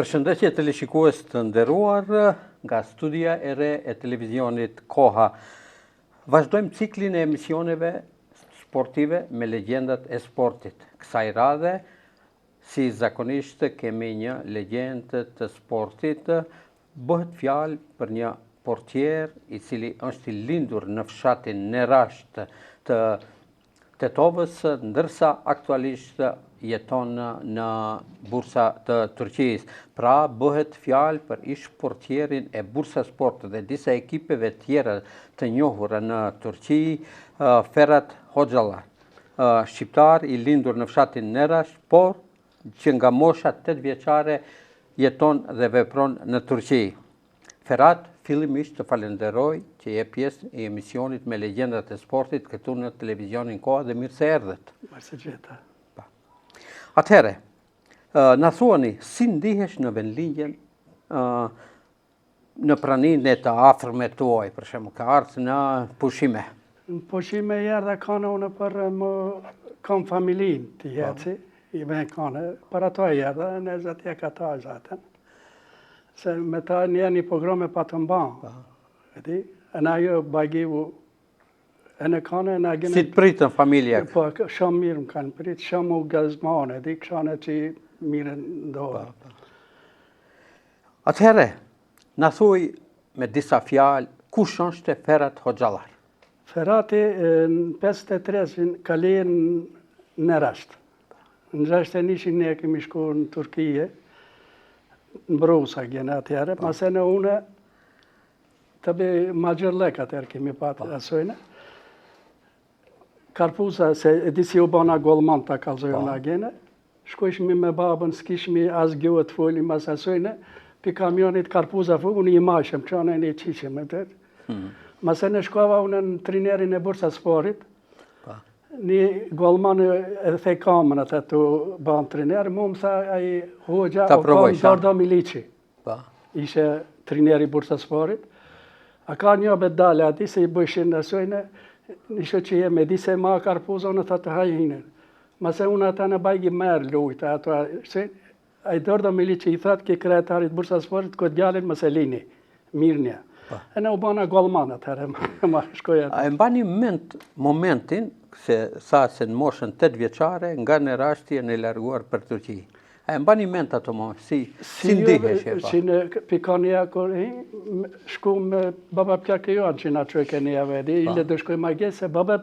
Përshëndetje të leshikues të nderuar nga studia e re e televizionit Koha. Vazhdojmë ciklin e emisioneve sportive me legjendat e sportit. Kësaj radhe, si zakonisht kemi një legjendë të sportit, bëhet fjalë për një portier i cili është i lindur në fshatin Nerasht të Tetovës, ndërsa aktualisht jeton në Bursa të Turqisë. Pra bëhet fjalë për ish portierin e Bursasport dhe disa ekipeve tjera të njohura në Turqi, Ferhat Hoxhallar, shqiptar i lindur në fshatin Nerasht, por që nga mosha 8 vjeçare jeton dhe vepron në Turqi. Ferhat, fillimisht të falenderoj që je pjesë e emisionit me legjendat e sportit këtu në televizionin Koha dhe mirë se erdhët. Mirë se gjeta. Atëhere, na thuani, si ndihesh në vendligjen në praninë e të afërmit tuaj, për shembull, ka ardhur në pushime? Në pushime erdha kanë unë për më kam familin të jeci, i me kanë, për ato erdha, në zëtje ka ta zaten. Se me ta një programe pa të mbanë, e na jo bagivu, e në kanë, e na gjenë... Si të pritën familja? Po, shumë mirë më kanë pritë, shumë u gazmane, këshane që mirë ndohë. Atëhere, na thuj me disa fjalë, kush është Ferhat Hoxhallar? Ferhati në 53 ka lejë në Rasht. Në 61 ne kemi shku në Turkije, në Brusa gjenë atëherë, mase në une të be ma gjërlek atëherë kemi patë asojnë. Karpuza, se edisi u bana golman të kalzojnë në gjenë, shkojshmi me babën, s'kishmi as gjohë të foli mas asojnë, pi kamionit Karpuza fu, unë i mashëm, që anë e një qishëm e tërë. Mase në shkova unë në trinerin e Bursasportit, një golman e the kamën atë të banë triner, mu më tha aji hoxha o kam Dordo Milici. Ishe trineri Bursasportit. A ka një bedale ati se i bëshin në sojnë, një shë që jemi, di se ma Karpuza unë të hajhinën. Mase unë ata në bajgi merë lujta, a i Dordo Milici i thatë ki kretarit Bursasportit, këtë gjallin më se lini, mirë një. E në u bana golman atëherë, ma shkoja. A e mbani momentin, se sa se në moshën 8 vjeçare, nga Nerashti e në larguar për Turqi. A e mbani ment ato moment, si ndihesh e pa? Si në pikania, shku me baba pjake joan që na qëke një avedi, ile dhe shkoj ma gjesë, baba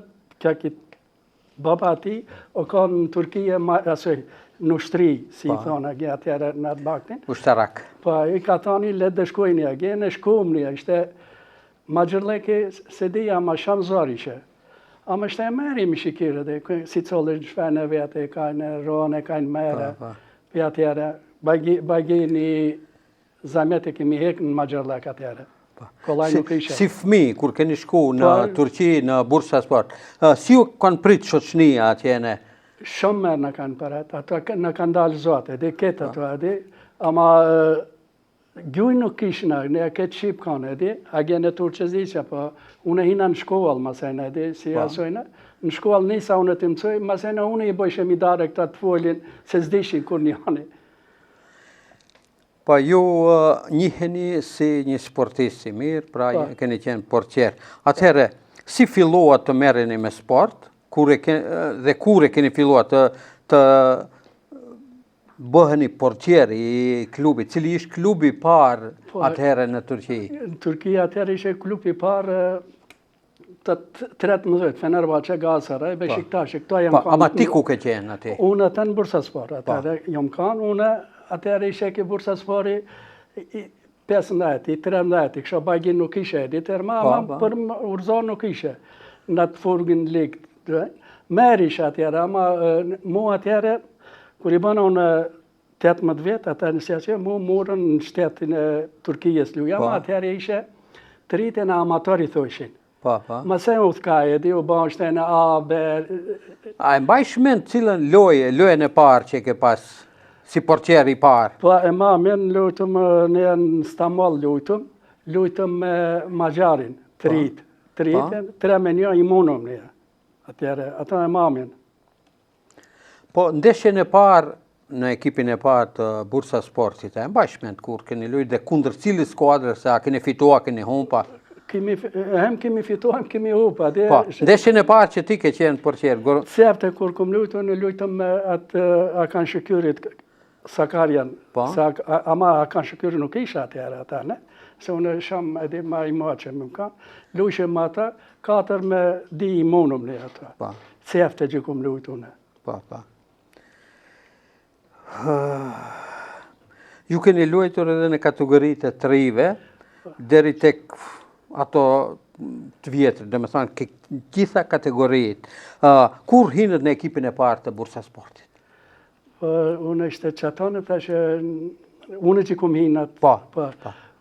ati, o ka në Turkije, asoj, në ushtri, si i thonë, agje atjere në atë baktin. Ushtarak. Pa, i ka thani, le dhe shkoj një agje, në shkum një, ishte, ma gjërleke, se dija, ma shamë zori ishe. A më shte e meri më shikire, dhe si collë në shfene vete, ka në rone, ka në mere, për atjere, bagi një zamet e kemi hek në ma gjërlek atjere. Kolaj nuk ishe. Si fmi, kur keni shku në Turqi, në Bursasport, si u kanë pritë shoqënia atjene? Shumë merë në kanë përret, ato në kanë dalë zote, dhe ketë ato edhe, ama gjuj nuk kishëna, ne këtë shqip kanë edhe, a gjenë turqezisja, po unë hina në shkollë, masajnë edhe, si asojnë, në shkollë nisa unë të mëcoj, masajnë unë i bojshë mi dare këta të folin, se zdishin kur njani. Po ju njiheni si një sportist i mirë, pra keni qenë portier. Atëhere, si filluat të merreni me sport, dhe kure keni filluat të bëheni portier i klubit, cili ishtë klubi parë atëherë në Turqi? Në Turqi atëherë ishte klubi parë të 13, Fenerbahçe, Galatasaray, Beşiktaş, këto jam kanë. Ama ti ku ke qenë ati? Unë atë në Bursasport, atëherë jam kanë, unë atëherë ishe ke Bursaspori 15, 13, kësha bagin nuk ishe, ditër ma për urzon nuk ishe, në të furgin ligë. Merë ishe atëherë, ama mu atëherë, kur i bëna unë 18 vetë, atë në sjaqë, mu murën në shtetin e Turkijës luja, ma atëherë ishe të rritën e amatori thoshin. Ma se u thkaj, di u bëna shtetin e A, B... A e mbaj shmend cilën lojën e parë që ke pas, si portier i parë? Po, e ma, men lujtëm, ne në Stamboll lujtëm me Magjarin, të rritën, 3 me 1 i munëm një. Atëherë, ato e mamin. Po, ndeshjen e parë në ekipin e parë të Bursa Sportit, e mbash mend kur keni luajtur dhe kundër cilës skuadre, se a keni fituar, keni humpa? Kemi fituar, kemi humpa. Po, ndeshjen e parë që ti ke qenë portier. Sefte kur kom luajtur, në luajtëm me atë Akan Shëkyrit Sakarjan. Ama Akan Shëkyri nuk isha atëherë ata, ne? Se unë sham edhe ma i maqe më kam. Luajshem me ata, 4 me di i monëm në ata. Sefte që kom luajtur ne. Po. Ju keni luajtur edhe në kategoritë të trive, deri tek ato të vjetër, dhe me thënë, gjitha kategoritë. Kur hinët në ekipin e parë të Bursa Sportit? Unë ishte qatonë, thashë, unë që kom hinët. Po.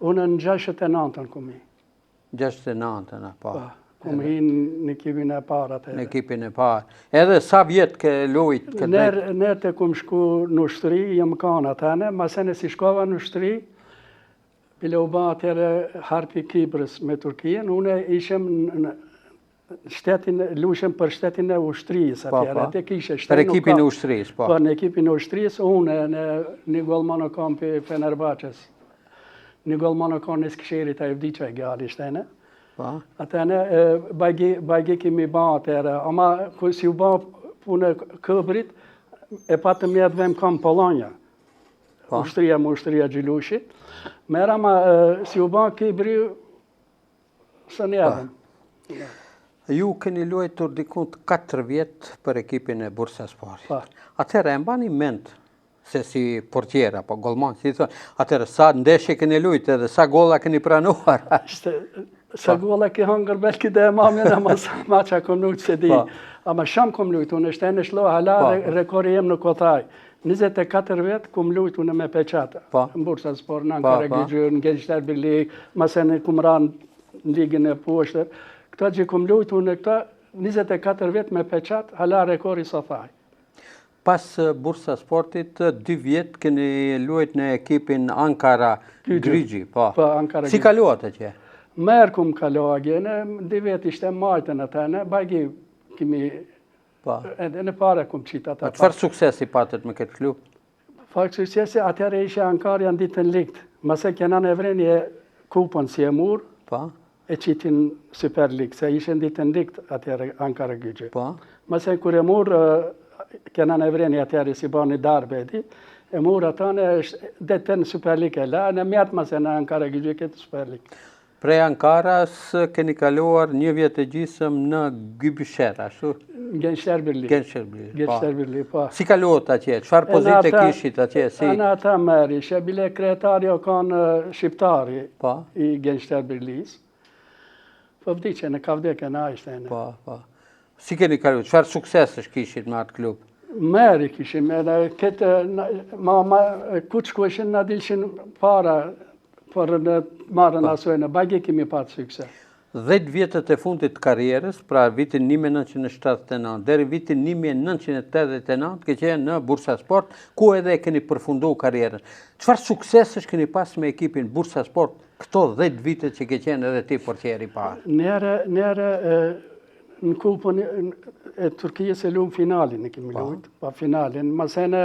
Unë në 69-ën kom hinë. 69-ën, po. Kom hinë në ekipin e parë atë. Në ekipin e parë. Edhe sa vjetë ke luajt? Nërë të kom shku në ushtri, jam kanë atëne, masene si shkova në ushtri, bile u ba atëre Harpi Kiprës me Turkijën, une ishem në shtetin, luishem për shtetin e ushtrisë atëre. Për ekipin e ushtrisë, po. Po, në ekipin e ushtrisë, une në një golmano kam për Fenerbahçes. Një golmano kam në Skësherit a Evdiqa e Gjali shtene. Atëne, bajgi kemi ba atëre, ama si u ba punë Këbrit, e patëm jetë vem kam Polonja, ushtria Gjilushit. Mera ma si u ba Këbri, së njerën. Ju keni luajtur dikund 4 vjetë për ekipin e Bursa Sportit. Atëre, e mbani mend se si portiera, po golman, si thonë, atëre, sa ndeshje keni luajtur edhe sa golla keni pranuar? Sa golla ke hangër belki dhe e mamin, ama ma që kom lujtë se di. Ama sham kom lujtë, unë është e në shlo, hala rekori jem në Kotaj. 24 vetë kom lujtë unë me peqata. Në Bursa Sport, në Ankara Gjygjur, në Gençler Birlik, masene kom ranë në ligën e poshtër. Këta që kom lujtë unë këta, 24 vetë me peqat, hala rekori sa thaj. Pas Bursa Sportit, 2 vjetë keni luajt në ekipin Ankara Gjygjur. Si kaluat e që? Merë kumë kaloha gjene, 2 vetë ishte majtën atëne, bajgi kemi, edhe në pare kumë qitë ata. Qëfar suksesi patët me këtë klub? Fakt suksesi, atëre ishe Ankara janë ditën likt. Mase kena në evreni e kupën si e murë, e qitin Super League, se ishe në ditën likt atëre Ankara Gjygjë. Mase kur e murë, kena në evreni atëre si ba një darbe edhi, e murë atëne, detën Super League e la, në mjatë mase në Ankara Gjygjë këtë Super League. Prej Ankaras keni kaluar 1 vjetë e gjisëm në Gjybysher, ashtu? Gençler Birlik, po. Si kaluat atje? Qëfar pozite kishit atje? Ana ata meri, që bile kretari o kanë shqiptari i Gençler Birlis. Po vdi që në kavdeke në ajshte në. Po. Si keni kaluar? Qëfar suksesës kishit me atë klub? Meri kishim, edhe këtë, ku që kueshin në dilshin para, për në marën asojnë, bagi kemi patë sukses. 10 vjetët e fundit të karierës, pra vitin 1979, deri vitin 1989, ke qenë në Bursa Sport, ku edhe keni përfundu karierën. Qëfar suksesës keni pas me ekipin Bursa Sport, këto 10 vitet që ke qenë edhe ti portieri parë? Njerë në kupën e Turkijës e lumë finalin, në kemi lujtë, pa finalin. Masene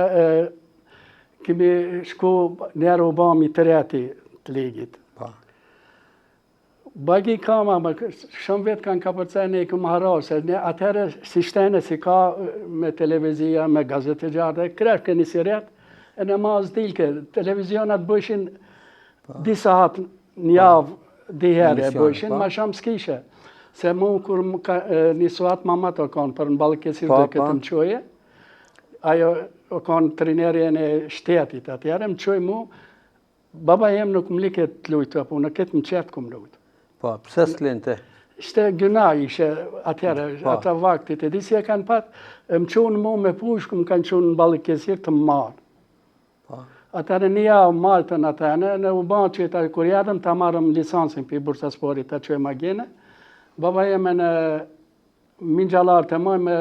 kemi shku njerë u bami të reti të ligit. Bagi kama, shumë vetë kanë ka përcene i këmë hararë, se atëherë si shtene si ka me televizia, me gazete gjartë, kresh këni si retë, e në mazë dilke, televizionat bëshin disa hatë një javë, diherë e bëshin, ma shumë s'kishe. Se mu, kur një suat mama të konë, për në Ballëkesir dhe këtë më qoje, ajo konë trinerjen e shtetit atëherë, më qoj mu, baba jem nuk më liket të lujtë, apo në këtë më qetë këmë lujtë. Po, pëse s'linte? Ishte gjëna ishe atëherë, ata vaktit, e disi e kanë patë, më qonë mu me pushkë, më kanë qonë në Ballëkesir të më marë. Atëherë një javë maltën atëherë, në u banë që të kur jadëm të marëm lisansin për Bursa Sportit të qoj magene, baba jeme në minxalar të moj me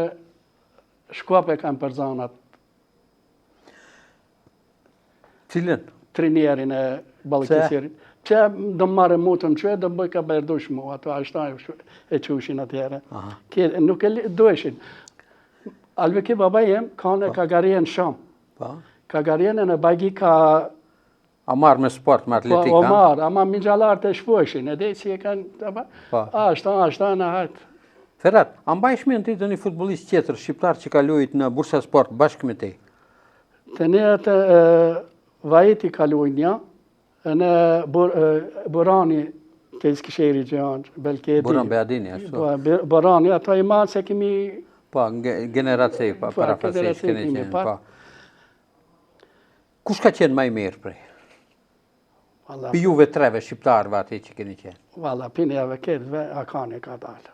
shkuape kanë për zanat. Cilën? Trinierin e Ballëkesirit. Që do më marë mutën që, do bëj ka berdush mu, ato ashta e qushin atjere. Nuk e dueshin. Alveki baba jem, ka në kagarien shumë. Kagarinën e Bagika A marrë me sport, me atletik, o marrë, ama mingjallarët e shpëshin, edhe si e kanë, ashta në hajtë. Ferhat, a mbajsh mend ti të një futbollist tjetër shqiptar që ka luajt në Bursa Sport bashkë me te? Të ne atë vajti ka luajt një, në Burani të iskisheri që janë, belke e di. Buran Beadini, ashtu? Burani, ato i marë se kemi... Pa, generacej, pa, parafasej, kene qenë, pa. Kush ka qenë maj mirë prej? Për juve treve shqiptarëve ati që keni qenë? Valla, për njëve ketëve, Akani ka dalë.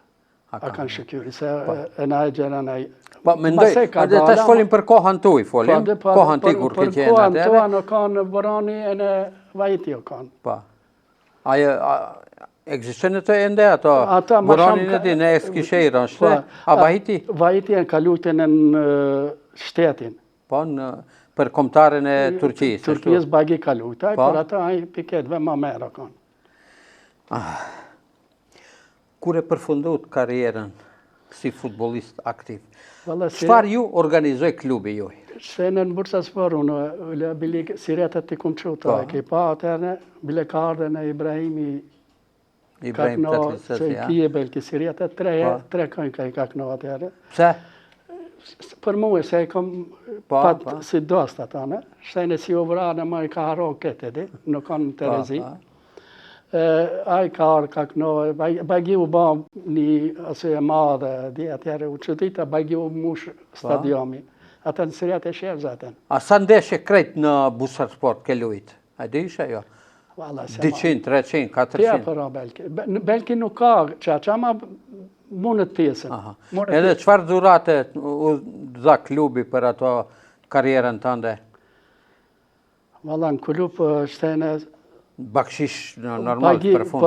Akan shëkyri, se e na e gjera na i... Pa, mendoj, ta shfolim për kohën tuj, folim, kohën ti kur ke qenë atëre. Për kohën tuaj në kanë Burani e në vajti o kanë. Pa. Aje, egzistojnë të ende ato, Burani në di, në Eskishehir, a vajti? Vajti e në kalujtën në shtetin. Po, për komtarën e Turqisë. Turqisë bagi kalujtaj, për ata a i piketve ma merë o kanë. Kur e përfundut karierën si futbolist aktiv, çfarë ju organizoj klubi juj? Se në Bursa Sport, unë bili siretet të kumë quta, e ki pa atërne, bile kardën e Ibrahimi kakno, se kije belki siretet, tre kënë ka i kakno atërne. Pse? Për mu e se e kom patë si dost atane, shtajnë e si ovrane ma i ka haro këtë edhe, nuk kanë në Terezi. A i ka arë kakno, bagi u ba një asë e madhe, di atjere u qëtita, bagi u mush stadiomi. Ata në sëriat e shevë zaten. A sa ndeshe krejt në Bursa Sport ke lujt? A di ishe jo? 200, 300, 400? Tja përra belki. Belki nuk ka qaqa, ma mundët pjesën. Edhe qëfar dhurate u dha klubi për ato karierën tënde? Valla në klub shtene... Bakshish normal për fund?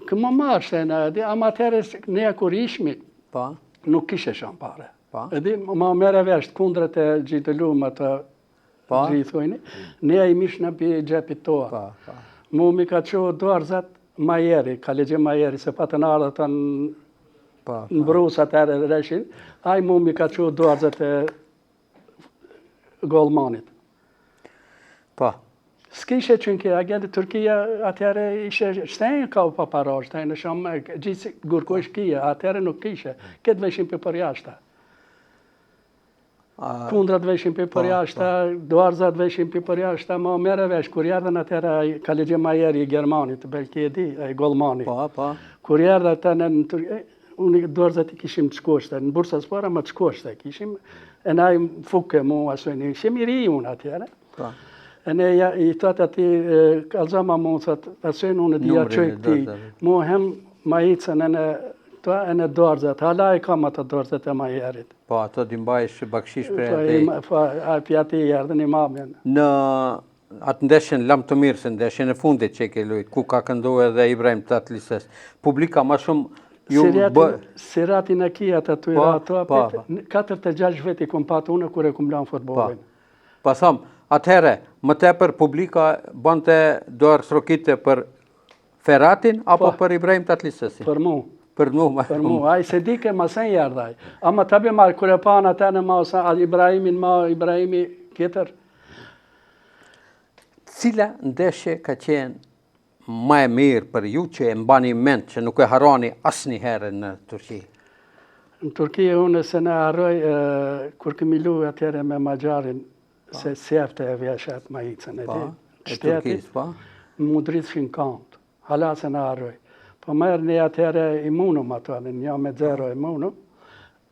Këmë marë shtene, ama atërës ne kur ishmi, nuk kishe shumë pare. Edhe ma mere vesht kundrët e gjitë lumë të gjithojni, ne i mish në pi gjepit toa. Mu mi ka që dorëzat Majeri, ka legje Majeri, se patë në ardhët në brusat e reshin, a i mu mi ka që dorëzat e Golmanit. S'kishe që në kje, agendë Turkia atëre ishe shtenë ka u paparo, shtenë shumë, gjithë gurko ishë kje, atëre nuk kishe, këtë veshin për përjashta. Kundrat veshin për përjashta, duarzat veshin për përjashta, ma mere vesh, kur jardën atëre ka legje Majeri i Germanit, belki e di, i Golmani. Kur jardë atëre në Turkia, unë duarzat i kishim të shkoshte, në Bursa Sport ma të shkoshte kishim, e na i fuke mu asojnë, ishim i ri unë atëre. E ne i tëtë ati, kalzama mu, asojnë unë dhja qëjtë ti, mu hem ma icën e në dorzat, hala i kam ato dorzat e Majerit. Po, ato dimbajsh bakshish për e ti. A pjati i ardhën i mamjen. Në atë ndeshjen lam të mirë, se ndeshjen e fundit që ke lujt, ku ka këndu edhe Ibrahim Tatlises, publika ma shumë Siratin e kia të të ato, 4-6 veti kom patë unë kër e kom lanë futbolin. Pasam, atëhere, më tepër publika bante dorë srokite për Ferhatin, apo për Ibrahim Tatlisesin? Për mu. Për mu. Për mu, a i se dike ma sen jardaj. Ama tabi marë, kër e panë atëne ma Ibrahimi kjetër. Cila ndeshje ka qenë ma e mirë për ju që e mbani ment, që nuk e haroni asë një herë në Turqi? Në Turqi unë se ne harroj, kur këmi lu atëre me Magjarin, se sefte e vjeshet ma icën e di. Turqis, pa? Mu dritëshin kantë, hala se ne harroj. Po merë një atëre imunum ato, një me 0 imunum,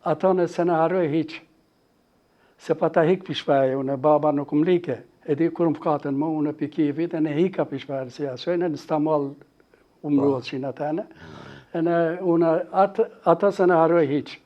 ato në se ne harroj hiqë. Se pa ta hikë pishpej, unë e baba nuk më like. E di kur më katën më unë për Kijevit, e në hika pishpej, si asojnë, në Stamol umruat që në tëne. E në unë, ato se ne harroj hiqë.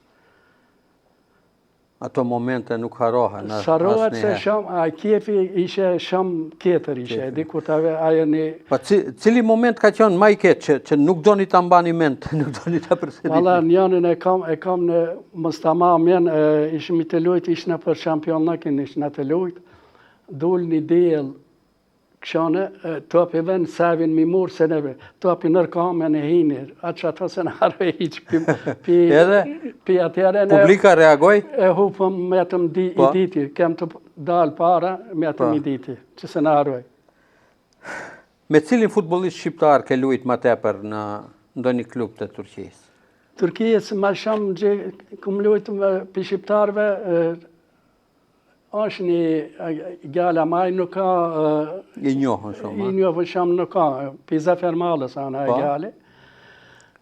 Ato momente nuk harohen. Sarohet se shumë, a Kijevi ishe shumë kjetër ishe, di kur të ajo një... Pa cili moment ka qenë ma i ketë që nuk do një të mbani ment, nuk do një të përsedit? Valla njënën e kam në Mustama mjen, ishëm i të lujt, ishë në për shampionakin, ishë në të lujt, dull një del, këshane, topi ven, savin mi murë, se neve, topi nërkame në hinir, atë që ato se në harve iqë, pi atëre... Publika reagoj? E hupëm me të i diti, kem të dalë para me atë miditi, që se në harroj. Me cilin futbollist shqiptar ke luajt më tepër në ndonjë klub të Turqisë? Turqisë më shumë kum luajt me për shqiptarëve është një gjala maj nuk ka I njohën shumë. I njohën shumë nuk ka. Për Zafer Malës anë e gjale.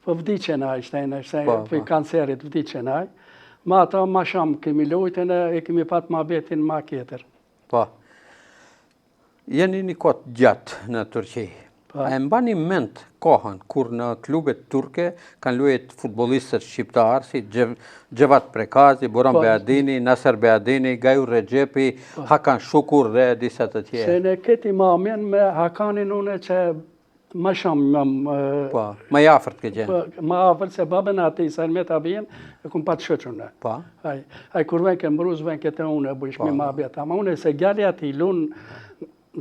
Po vdiqen ai shtejnë, për kancerit vdiqen ai. Ma ata ma shumë kemi luajtën e kemi pat ma betin ma kjetër. Po. Jeni një kohë gjatë në Turqi. A e mbani mend kohën kur në klubet turke kanë luajt futbollistët shqiptarë si Xhevat Prekazi, Buran Beadini, Nasser Beadini, Gajur Rexhepi, Hakan Shukur dhe disa të tjerë. Se në këtë imamin me Hakanin unë që më shumë po, më afërt ke qenë. Më afërt se babën ati sa me ta bien e kum pat shoqun. Po. Ai kur vjen ke mbruz vjen ke te unë bëj më mabet, ama unë se gjali ati lun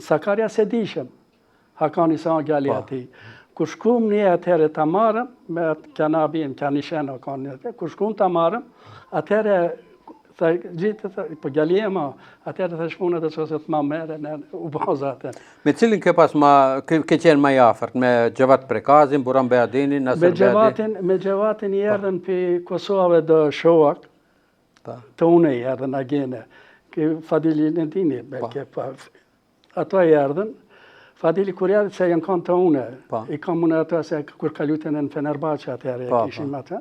Sakarja se dishëm. Hakani sa gjali ati. Kur shkum një atëherë të marëm, me këna bim, këna shenë Hakani, kur shkum të marëm, atëherë gjithë, po gjali e ma, atëherë të shpunët e soset ma mere në u bazate. Me cilin ke pas ke qenë ma jafërt? Me Xhevat Prekazin, Buran Beadinin, Nasser Beadinin? Me Xhevatin i erdhen për Kosovë dhe Shoak, të une i erdhen agene, Fadilin e dini, ato i erdhen, Fadili kur jadë se janë kanë të une, i kam unë ato se kur ka lutën në Fenerbahçe atëherë, kishim atë.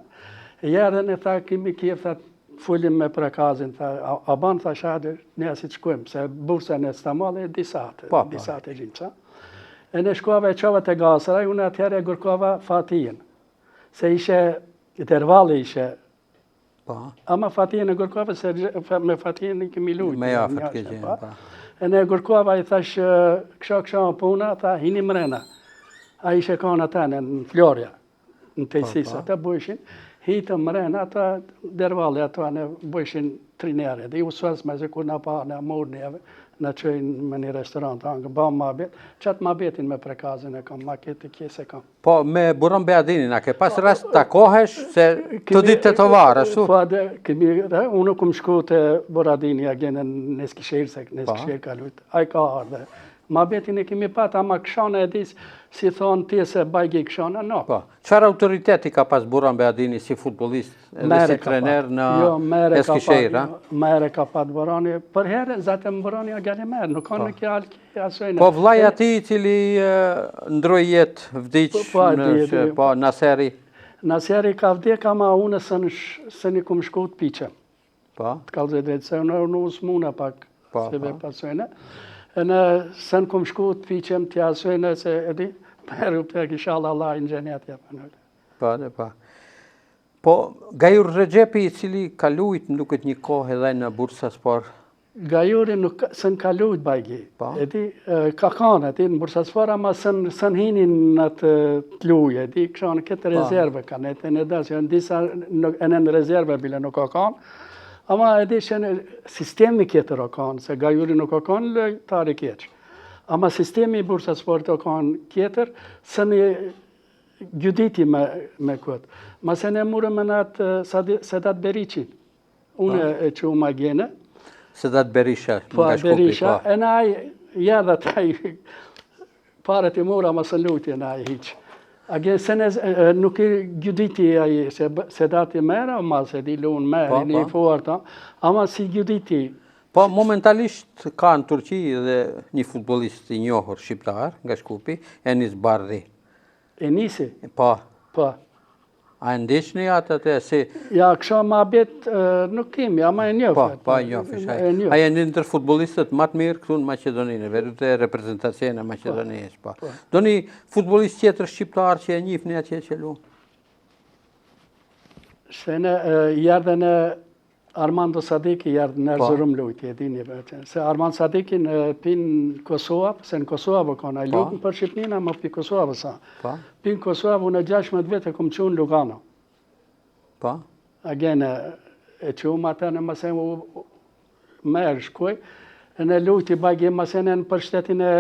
E jadën e tha, kimi kjef, tha, fullim me Prekazin, tha, a banë, tha, shadë, ne asit shkujmë, se bursa në Stamall e disate gjinë, e në shkuave e qove të gasëraj, unë atëherë e gërkova Fatijen, se ishe, intervalli ishe, ama Fatijen e gërkova, se me Fatijen i kemi lujtë. Me jafët ke qenë, E në gërkova i thash, kësha puna, tha, hini mrena. A ishe kanë ata në Florja, në Tejsisa, ta bëshin, hitë mrena, ata dervalli ato në bëshin trinere. Dhe ju sësë me zë kur në pa në murë njëve, në qëjnë me një restorant, angë, ba ma bet, qatë ma betin me Prekazin e kam, ma këtë kjese kam. Po, me Buran Beadinin, a ke pas rast të kohesh, se të ditë të varë, ashtu? Po, unë këmë shku të Buradini, a gjenë në Neskishirë, se Neskishirë ka lujtë, a i ka ardhe. Ma betin e kemi pat, ama këshana e disë, si thonë ti se bajgi këshana, no. Po, qëfar autoriteti ka pas Buran Beadini si futbolist, edhe si trener në Eskishirë? Mere ka pat Burani, për herë, zatëm Burani a gjalli merë, nuk ka në kjallë kja asojnë. Po, vlaj ati cili ndroj jetë vdicë, po, Naseri? Naseri ka vdek, ama unë së një kumë shku të piqëm. Po? Të kalë zë drejtë, se unë usmuna pak, se be pasojnë. Në sën këmë shku të piqem të jasojnë se edhi, përru për kishallah Allah i në gjenjet jepën. Po. Po, Gajur Rexhepi i cili ka lujt në duket një kohë edhe në Bursaspor? Gajuri sën ka lujt bajgi. Edhi, ka kanë, edhi në Bursaspor, ama sën hinin në të lujë, edhi, këshanë këtë rezerve kanë, edhi në dasë, janë disa në rezerve bile nuk ka kanë. Ama edhe që në sistemi kjetër o kanë, se Gajuri nuk o kanë lojtari keqë. Ama sistemi i Bursasporit o kanë kjetër, së një gjuditi me këtë. Ma se ne mure me natë Sedat Bericin. Unë e që u ma gjene. Sedat Berisha, nga Shkupi. Berisha, e na i jadha taj paret i mura, ma së luti e na i hiqë. A gjenë se nuk i gjuditi aji, se dati mera, ma se di lunë meri, një fuarta, ama si gjuditi. Po, momentalisht ka në Turqi dhe një futbolist i njohur shqiptar, nga Shkupi, Enis Barri. Enisi? Po. Po. A e ndishni atë të si? Ja, kësha ma bet nuk kemi, ama e njofet. Po, e njofet. A e një ndër futbolistët matë mirë këtu në Macedoninë, veru të reprezentacione në Macedonijës. Do një futbolist tjetër shqiptar që e njifni atje që lu? Se në jardhe në Armando Sadiki jardhe në Erzurum lujti, e dini vetë. Se Armando Sadiki në pinë Kosovë, se në Kosovë kanë a lujtën për Shqipnina, ma për Kosovë sa. Pinë Kosovë në 16 vete këmë qunë Lugano. Pa? A gjenë e qumë atë në masen merë shkuj, në lujti bagi masen në për shtetin e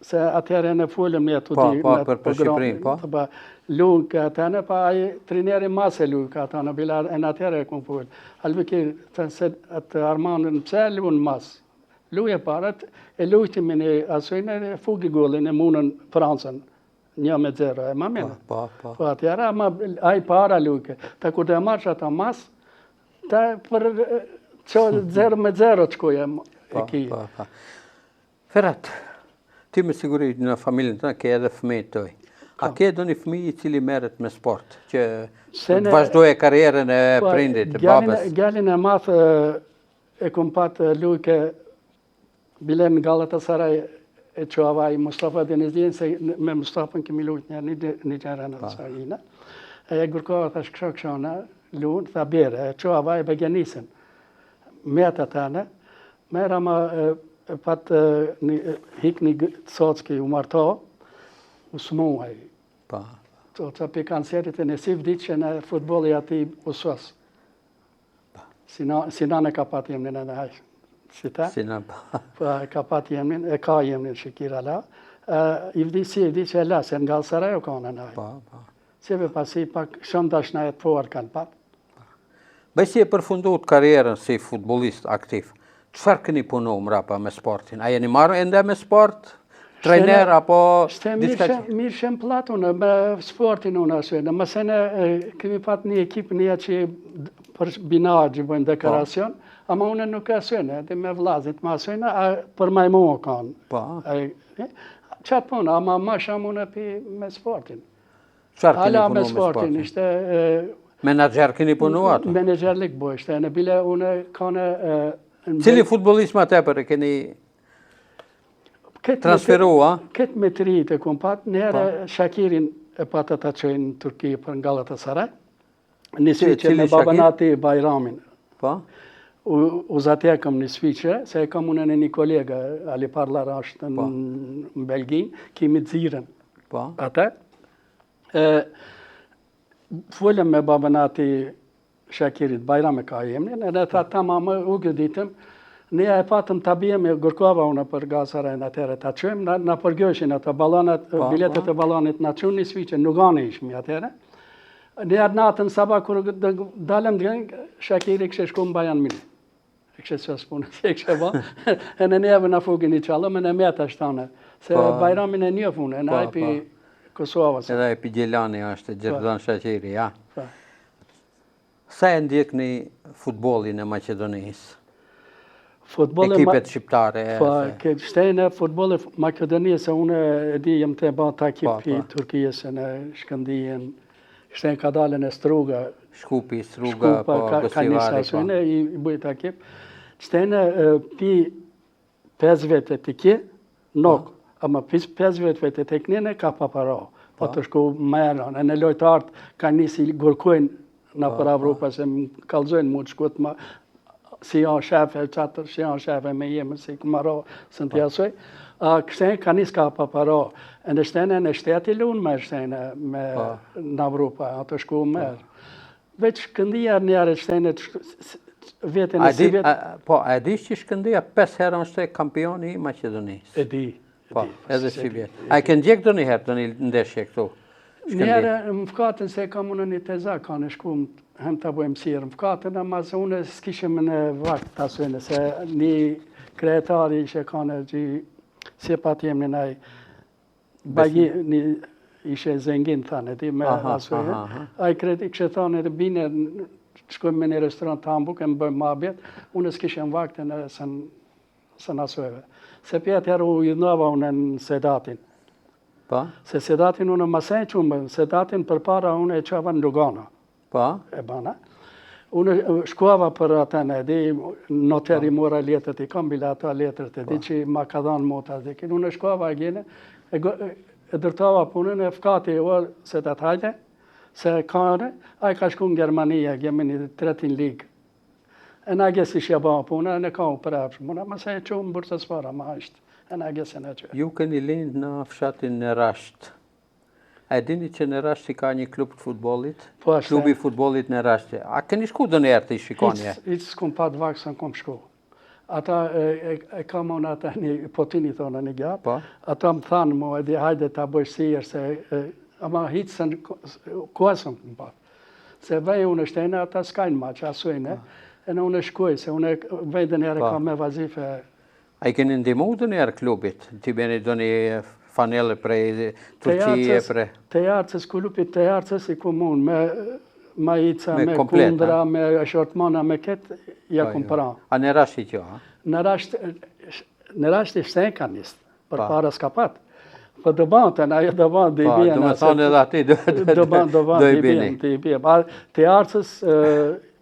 se atëherë në folëm me ato për Shqipërinë, po. Luën ka atëne, pa ai trajneri mas e luën ka atëne, bila në atëherë e kom folë. Halbuki atë Armandën pse luën mas. Luë e parat, e lujtimi në asojnë e fugi golin e munën Francën, 1-0, e ma mene. Po. Po atëherë, ama ai para luëke. Ta kur të marrë ata mas, ta për 0-0 të shkoja e ki. Ferhat, ti me siguri në familjen të ke edhe fëmijë të tuaj. A ke do një fëmijë i cili merret me sport, që të vazhdoj karrierën e prindit, të babës? Gjallin e math e kom pat lujke bile në Galatasaray e qova i Mustafa Denizlian, se me Mustafën kemi lujt një gjera në Sarina. E gërkova thash këshona luën, tha bere, e qova i begjanisën. Meta tane, mera ma pat hik një socki u marto, u smuaj. Pa. Të për kancerit e nësif ditë që në futboli ati usos. Sinan e ka pat jemnin e në hajë. Si ta? Sinan pa. Pa, ka pat jemnin, e ka jemnin Shikira la. I vdi që e la, se nga Sarajevo ka në hajë. Pa. Sebe pasi pak shumë dashnajt poar kanë pat. Bëj si e përfunduat karrierën si futbolist aktiv, çfarë keni punu mrapa me sportin? A jeni marrë ende me sport? Trajner apo mirë shem platu në sportin unë asyene. Mësene kemi pat një ekip një që për binar që bëjnë deklaracion, ama unë nuk asyene, dhe me vlazit më asyene, për majmu o kanë. Qatë punë, ama ma shamu në me sportin. Çfarë keni punu me sportin? Ishte... Menager keni punu ato? Menagerlik bo ishte, në bile unë kane... Cili futbolist ma tepër e keni... transferua? Këtë me të rritë e kom pat, njëre Shakirin e pat të qojnë në Turki për nga Galatasaray. Një sviqe me babanati Bajramin. U zatekëm një sviqe, se e kam unë në një kolega, Ali Parlar ashtë në Belgin, kimi të ziren. Ate. Folëm me babanati Shakirit, Bajram e ka jemnin, edhe tha ta mama u gëditëm, ne e patëm të bjem e gërkova unë për Galatasaray në atëre të qëmë, në përgjëshin atë balonat, biletet e balonit në qëmë një sviqe, nuk anë ishmi atëre. Ne e natën sabah, kërë dalëm dhe Shakiri kështë shku më bajan minë. E kështë që spunë, që e kështë ba. E në neve në fugin i qalëm, e në meta shtane. Se Bajramin e një funë, e në ajpi Kosovës. Edhe ajpi Gjelani është, Gjerdan Shakiri, ja. Sa e ndjekni futbolin e Macedonisë? Ekipet shqiptare. Shtejnë futbolit Makedonisë, se unë e di jem të ba të ekip i Turkijës në Shkëndijen, shtejnë ka dalën e Struga. Shkupi, Struga, po Gosivari. Shkëndijen i bëjt të ekip. Shtejnë pi 5 vete të kje, nok, ama 5 vete të teknine ka papara. Po të shku merën, e në lojtartë ka nisi gërkojnë në për Evropa, se më kalzojnë mu të shkut ma, si janë shefe, qatër, si janë shefe me jemë, si këmaro, së në tjasoj. Kështenë ka njës ka paparo, e në shtene në shteti lunë me shtene me në Evropa, atë shku merë. Veç Shkëndia njërë shtene vetën e si vetë. Po, e di që Shkëndia 5 herë është kampioni i Macedonisë? E di. Po, edhe si vetë. A e kënë gjekë do një herë, do një ndeshje këtu? Njërë më fkatën se kam unë një teza, ka në shku hem të bojmë sirë më fkatën, ama se unë s'kishëm në vakt të asojnë, se një kreatari ishe ka në që si pat jem në nëj, bagi ishe zengin, thane, ti me asojnë. A i kreti kështë thane, të bine, shkojmë me një restoran të Hamburg, e më bëjmë mabjet, unë s'kishëm vaktën e së asojve. Se pjetë herë u idhnova unë në Sedatin. Se Sedatin unë masaj qumë, Sedatin për para unë e qava në Lugano. E bana. Unë shkuava për atën e di, noteri mora letët i kam, bila ata letët e di që ma ka dhanë motat dhe kinë. Unë shkuava e gjene, e dërtava punën e fkati e orë se të tajte, se kane, a i ka shku në Gjermania, gjemi një 13 ligë. E në agesi shja ba punë, e në ka u përrepshë. Muna masaj qumë bërtës para, ma ishtë. E në agesi në që. Ju keni lindë në fshatin në Rasht. A e dini që në Rashti ka një klub të futbolit? Klubi futbolit në Rashti. A keni shku do njerë të i shikonje? Itë s'kum pat vakë, së në kom shku. ata e kam unë ata një potini thonë një gjatë, Po. ata më thanë mu edhe hajde ta bëjsh sirë se ama hitësën kuasëm më pa. Se vej unë shtejnë ata s'kajnë ma që asujnë, e në unë shkuj, se unë vejden herë kam me vazife. A I keni ndimu dë njerë klubit? Ti beni do një fanele prej Turqije, prej... Të jarëcës, klubit të jarëcës I ku mund, me majica, me komplet, kundra, me shortmana, me ketë, ja kum pra. A në rashti kjo, ha? Në rashti shten ka njëstë, për para s'ka patë. Po do bantën, ajo do banë dhe I bjenë. Do me thonë edhe ati do banë dhe I bjenë. Të jarëcës,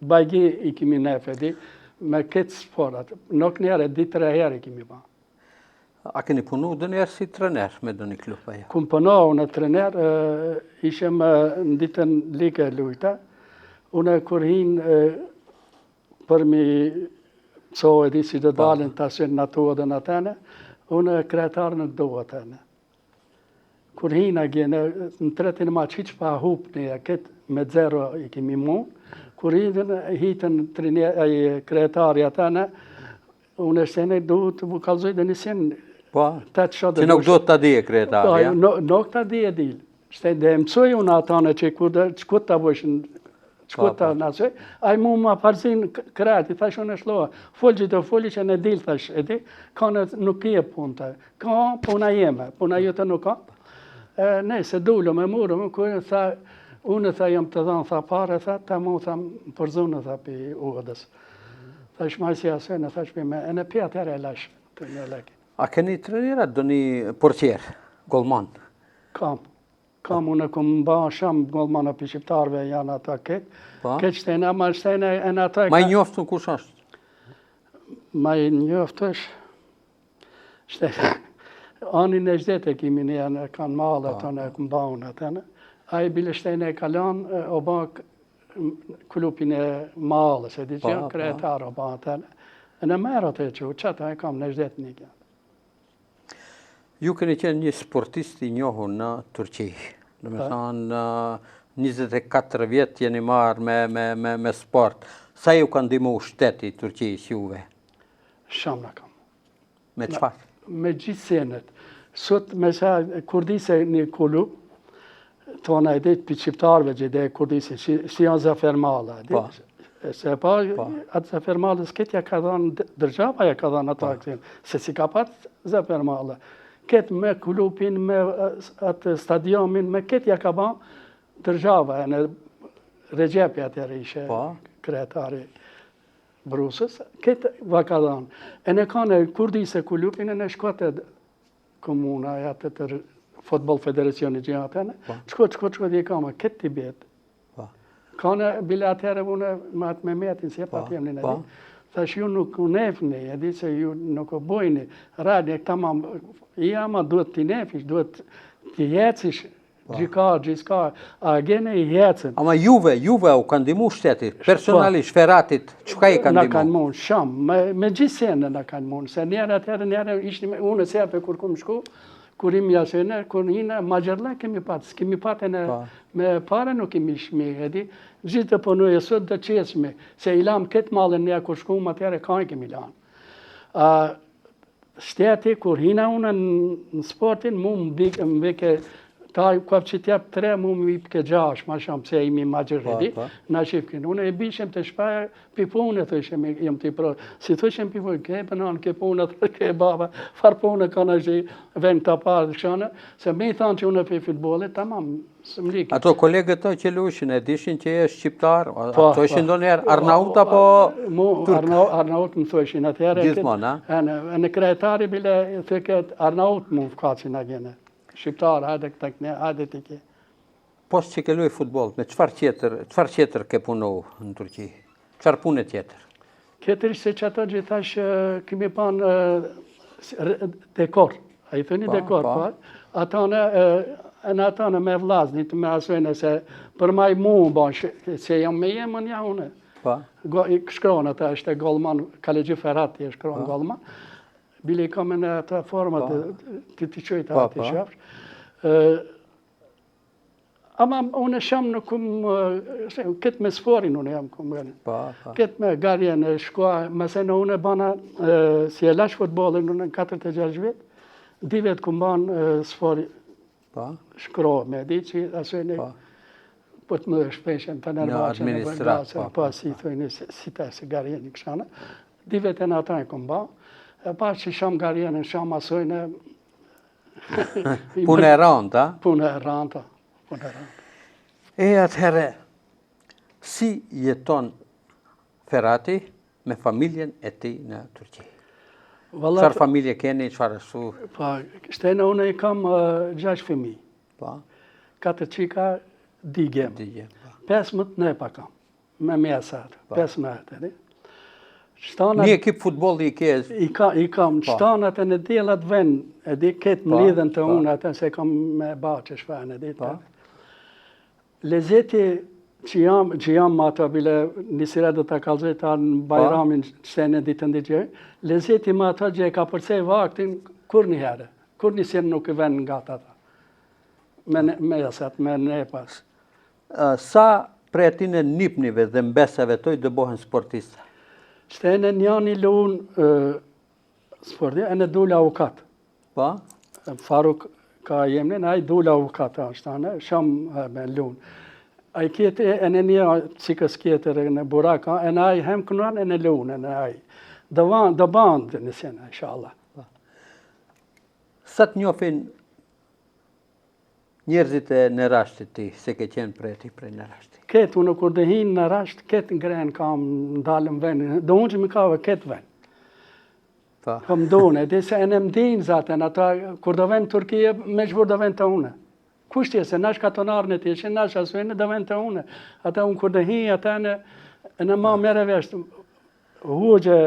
bajgi I kimi nefe, me këtë sporat. Nuk njerë, 2-3 herë I kimi ba. A keni punu dë njerë si trener me dë një klub ajo? Kum punohu në trener, ishem në ditën like lujta. Unë kur hinë për mi cohë edhi si do dalin të asin në tuë dhe në tëne, unë kretarë nuk do atëne. Kur hinë a gjenë, në tretin ma qiq pa hup një këtë me 0 I kimi mund, kur hitën kretari atëne, unë shtene duhet të kalzoj dhe një që nuk do të di e kretarja? Nuk të di e dilë. Shtene dhe mësoj unë atëne që qëkut të bëshën, qëkut të nësoj, a I mu më parzin kreti, thash unë shloa, folgjit e folgjit që në dilë, thash, edhi, ka nuk I e punëta, ka puna jeme, puna jote nuk ka. Ne, se dullu me murë, unë tha jam të dhanë, tha pare, tha, ta mu, tha, përzunë, tha, pi uëdës. Thash, ma si asënë, thash, pi me, e në pjatë ere e lashë, të një leki. A keni trenirat do një portier, golman? Kam, unë këmë ba shumë golmana për shqiptarve janë ata këtë. Këtë shtene, ma shtene e në ata... Ma I njoftë në kush është? Ma I njoftë është... Shtene, anin e gjdet e kimi një kanë malë atë në këmë ba unë atëne. A I bile shtene e kalon, o ba klupin e malës, e di që janë kretarë o ba atëne. E në merë atë e që, qëta e kam në gjdet një këtë. Ju keni qenë një sportist I njohur në Turqi. Dhe me thonë, 24 vjetë jeni marë me sport. Sa ju ka ndimu shteti Turqis juve? Shumë në kam. Me qëfar? Me gjithë senet. Sot, me sa, kur dise një klub, tona e ditë për qiptarve që dhe kur dise, si janë Zafermala. Se pa, atë Zafermalës këtë ja ka dhanë, dërgjava ja ka dhanë ato aksin, se si ka patë Zafermala. Këtë me klubin, me atë stadionin, me këtë ja ka ban dërgjava, e në Regjepi atër ishe kretari Brusës, këtë va ka dhanë. E në kane kurdise klubin, e në shkote komuna, e atë të Fotball Federacioni që atëne, qko dhe I kama, këtë t'i betë. Kane bile atëre unë me atë me metin, si e pa t'jem një në di. Thash ju nuk nefni, e di se ju nuk o bojni, radje këta ma, I ama duhet t'i nefish, duhet t'i jecish, gjika, a gene I jecën. Ama juve u kanë ndimu shteti, personalisht, feratit, qëka I kanë ndimu? Në kanë mund, shumë, me gjithë sene në kanë mund, se njerë atëherë ishtë unë sepe kur kumë shku, kur imi jasene, kur hina Magjërla kemi patë, s'kemi patë me pare nuk kemi shmi, edi, gjithë të pënuj e sot dhe qesmi, se I lam këtë malën nja kur shku më atëherë ka I kemi lanë. Shteti, kur hina unë në sportin, mu më bike, ta kap që t'jep 3, mu më bike 6, ma shumë, se imi Magjërredi, na shifkin. Unë e bishem të shpaja, pi punë, thëshem, jem t'i pro. Si thëshem pi punë, ke pënan, ke punë, ke baba, far punë, ka në zhi, ven të parë, shana, se me I thanë që unë e pi futbolit, tamam, së më likin. Ato kolegët të që lushin, e dishin që e shqiptar, ato ishin do njerë Arnaut apo Turk? Arnaut më thëshin, atëherë. Gjithmon, a? Në kretari bile, thëket Arnaut më fkacin a gene. Shqiptar, hajde këtë këne, hajde t'i ke. Pos që ke luaj futbol, me qëfar qeter ke punu në Turqi? Qëfar punë tjetër? Tjetër ishte që ato gjithash kemi panë dekor. A I thëni dekor, në atane me vlaznit, me asojnë se për maj mu banë, se jam me jemën ja une. Shkronë ata, ishte Golman, Kalegji Ferati e shkronë Golman. Bili I kam në ata format të t'i qojtë ati shafsh. Ama unë shumë nuk këtë me sforin unë jam këmë gënë. Këtë me garje në shkoa, mëse në unë e bana, si e lash futbolin unë në 4-6 vjetë, 2 vetë këmë banë sfori shkro me di që asojnë po të më shpeshen të nërvaqen e bërgasën, pa si thujnë si të se garje një këshana. 2 vetë e në ata e këmë banë, e pa që shumë garje në shumë asojnë. Punë e rëndë, a? Punë e rëndë. E atëherë, si jeton Ferrati me familjen e ti në Turqi? Qëfar familje keni, qëfar ashtu? Pa, shtene unë i kam 6 fëmi. 4 qika, 2 gemë. 15 ne pa kam, me mjesat, 15. Një ekip futbolli i ke? I kam, shtanat e në delat ven, e di ketë më lidhen të unë, atë se kam me ba që shfajnë, e di të. Lezeti që jam ato, bile nisire dhe të kalzoj ta në bajramin shtene ditë ndigjë, lezeti ma ato që e ka përcej vaktin kur një herë, kur një sirë nuk i ven nga ta. Me jasat, me ne pas. Sa prej atine nipnive dhe mbesave toj dëbohen sportista? Shtene njani lunë sporti, e në dule avukat. Faruk ka jemnin, a i dule avukat ashtane, shumë me lunë. A i kjetë e në një cikës kjetër në buraka, e në a i hem kënuan e në lunë, e në a i. Dë bandë në sene, inshallah. Sa të njofin njerëzit e në rashtit ti, se ke qenë prej në rashtit? Ketë, unë kur dhe hinë në rasht, ketë ngrenë kam ndalëm venin, do unë që më kave ketë ven. Kam done, dhe se e në mdinë zaten, ata kur do ven Turkije, me qëbur do ven të une. Kushtje se nash katonarën e ti, që nash asvene do ven të une. Ata unë kur dhe hinë, ata në ma mere veshtë, hoqë...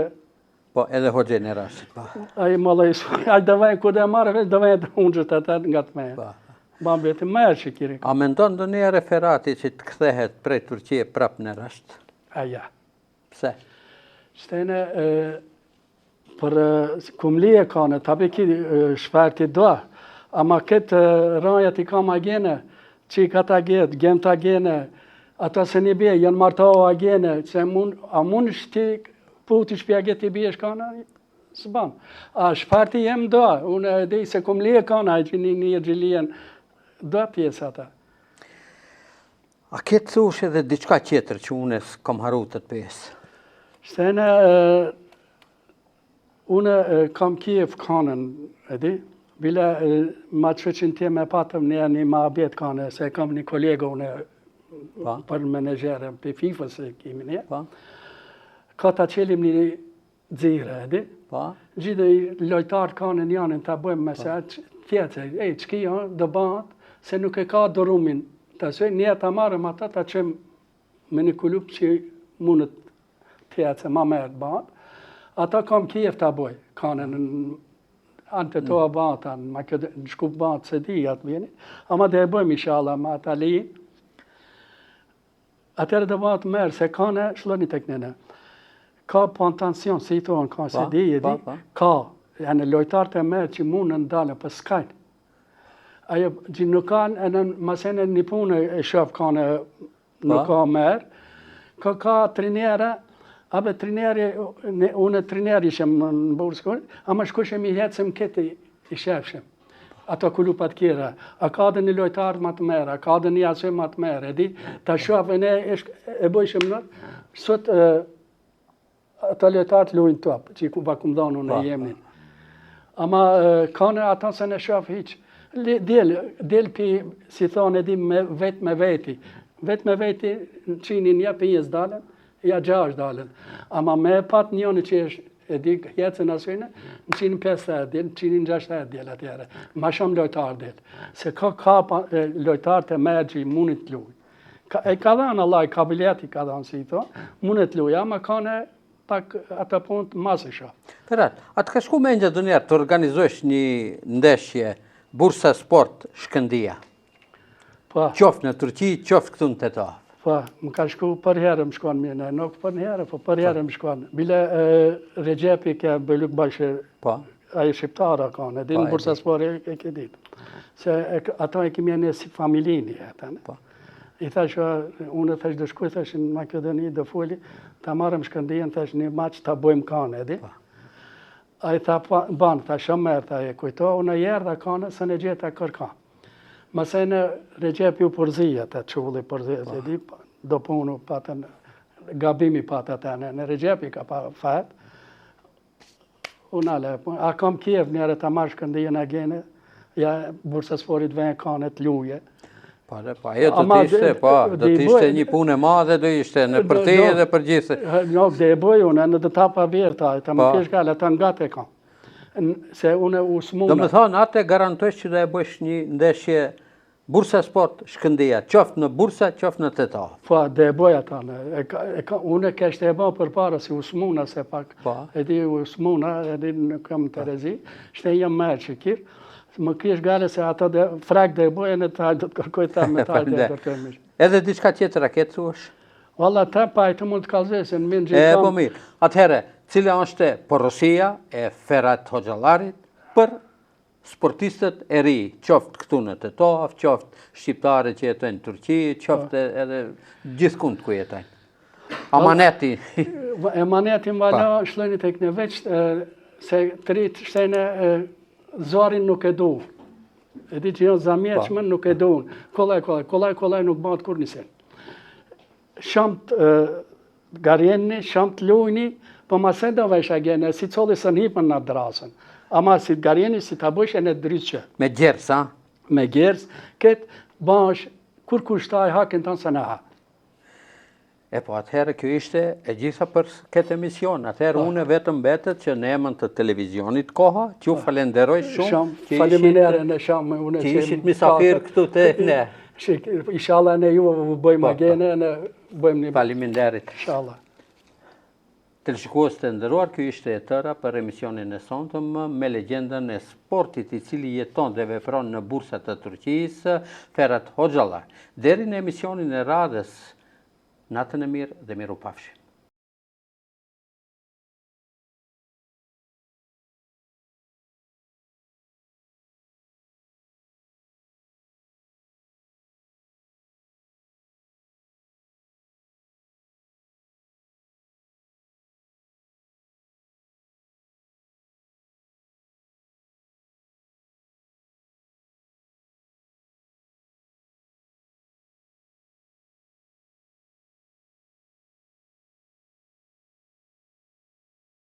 Po, edhe hoqë në rashtit, A i më lejsu, a i do ven, kur dhe marë veshtë, do ven të unë gjithë ata nga të me. Bambje të merë që kiri. A me ndonë do një referati që të kthehet prej Turqie prap në rasht? A ja. Pse? Shtene, për kumlije kane, tabi ki shperti doa, ama këtë rajat i kam agene, që i ka ta gjetë, gjem ta gene, ata se një bje, janë martohu agene, që a mund shti puti shpja gjetë i bje shkana, së banë. A shperti jem doa, unë edhe se kumlije kane, a që një gjilien, do pjesë ata. A ketë thush edhe diçka qeter që unë kam haru të pjesë? Shtene, unë kam Kiev kanën, edi, bile ma të shëqin tje me patëm një ma abjet kanë, se kam një kolego unë për menagerën për FIFA se kemi një. Ka ta qelim një dzire, edi. Gjithë i lojtarë kanë njënën të bëjmë me se tjetër, që ki janë, dë banë, se nuk e ka dorumin të asoj, një të marëm ata të qëmë me një kulup që mundët tjetë se ma merë banë. Ata kam Kiev të boj, kanë në anë të toa banë, në shkup banë se di atë vjeni, ama dhe e bojmë ishala ma ata linë. Atërë dhe banë të merë, se kanë shloni të kënene. Ka pantansion, si i tonë, ka se di, ka, janë lojtarë të merë që mundën dalë për skajnë. Ajo që nuk kanë, masene një punë e shëfë kanë nuk ka merë, ka trinere, abe trineri, unë trineri ishem në burë, ama shkushem i hecëm këtë i shëfshem. Ato kulupat kjera, a ka dhe një lojtarë më të merë, a ka dhe një asoj më të merë, edhi, ta shëfë e bëjshem nërë, sot ato lojtarët lujnë top, që ku bakum dhonë unë e jemnin. Ama kanë ata se në shëfë hiqë. Del për, si thonë, edhim vetë me veti. Vetë me veti në qinin ja 5 dalen, ja 6 dalen. Ama me pat njënë që edhi jetën asojnë, në qinin 5 del, në qinin 6 del atjere. Ma shumë lojtarë del. Se ka lojtarë të merë që i mundit të luj. E ka dhanë Allah, i kabilieti ka dhanë si thonë, mundit të luj, ama kane pak ata punë të masë shë. Ferrat, atë ka shku me një dhe njerë të organizojsh një ndeshje Bursa Sport Shkëndia. Qoftë në Turqi, qoftë këtu në Tetavë. Po, më ka shku për herë më shkuan mjene, nuk për herë, po për herë më shkuan. Bile Regjepi ke bëlluk bashkë, a i shqiptara kanë, edhe në Bursa Sport e ke ditë. se ato e kemi ne si familjini ata. I thash, unë thash do shkoj thash në Maqedoni do foli, ta marrëm Shkëndijën thash një maç ta bëjmë kanë, edi. Ai tha ban, tha shumë tha e kujto, unë erdha kanë se në gjeta kërka. Masaj në Recep ju përzija të qulli përzija, edi, do punu patën, gabimi patë atë në Recep i ka pa fat. Unë ale, a kam Kiev njëre të marrë Shkëndijën a gene, ja Bursasporit vjen kanë të luje. Pa, do t'ishte një punë e madhe, do ishte në për teje dhe për gjithë. Jo, dhe e bëj unë, në dhe tapa vjerta, të më kesh gale, të nga të kam. Se unë u smuna. Do më thonë, atë garantojsh që do e bësh një ndeshje Bursasport Shkëndija, qoftë në Bursa, qoftë në Teta. Po, dhe e bëj ata. Unë kështë e bëj për para si u smuna se pak. E di u smuna, e di në kam Terezi, shte jam merë që kirë. Më kish gale se ata frak dhe e bojën e talë, do të kërkoj ta me talë dhe dërtërmish. Edhe diçka tjetër a ketë thuash? Valla ta pajtë mund të kalzesë, në minë gjithë kam... po mirë. Atëhere, cila është porosia e Ferhat Hoxhallarit për sportistët e ri, qoftë këtu në Tetov, qoftë shqiptare që jetojnë në Turqi, qoftë edhe gjithkund ku jetojnë. Amaneti. Amaneti më vala shlojnë të këne veç, se të rritë shtene Zorin nuk e du. E di që janë zamjeqmen nuk e du. Kolaj nuk batë kur njësen. Shamt garjenni, shamt lujni, po ma se do vesh agene, si coli së njipën në drasën. Ama si garjenni, si të bësh e në dryqë. Me gjerës, ha? Me gjerës, këtë bash, kur kushtaj hakin tonë së në ha. E po, atëherë kjo ishte e gjitha për këtë emision. Atëherë unë vetëm betet që në emën të televizionit koha, që ju falenderoj shumë. Faleminere në shumë. Që ishit misafir këtu të ne. Inshallah ne ju bëjmë agene, ne bëjmë një... Faleminderit. Inshallah. Teleshikues të nderuar, kjo ishte e tëra për emisionin e sontëm me legjendën e sportit i cili jeton dhe vepron në bursat të Turqisë, Ferhat Hoxhallar. Deri në emisionin e radhës, natën e mirë dhe miru pafshi.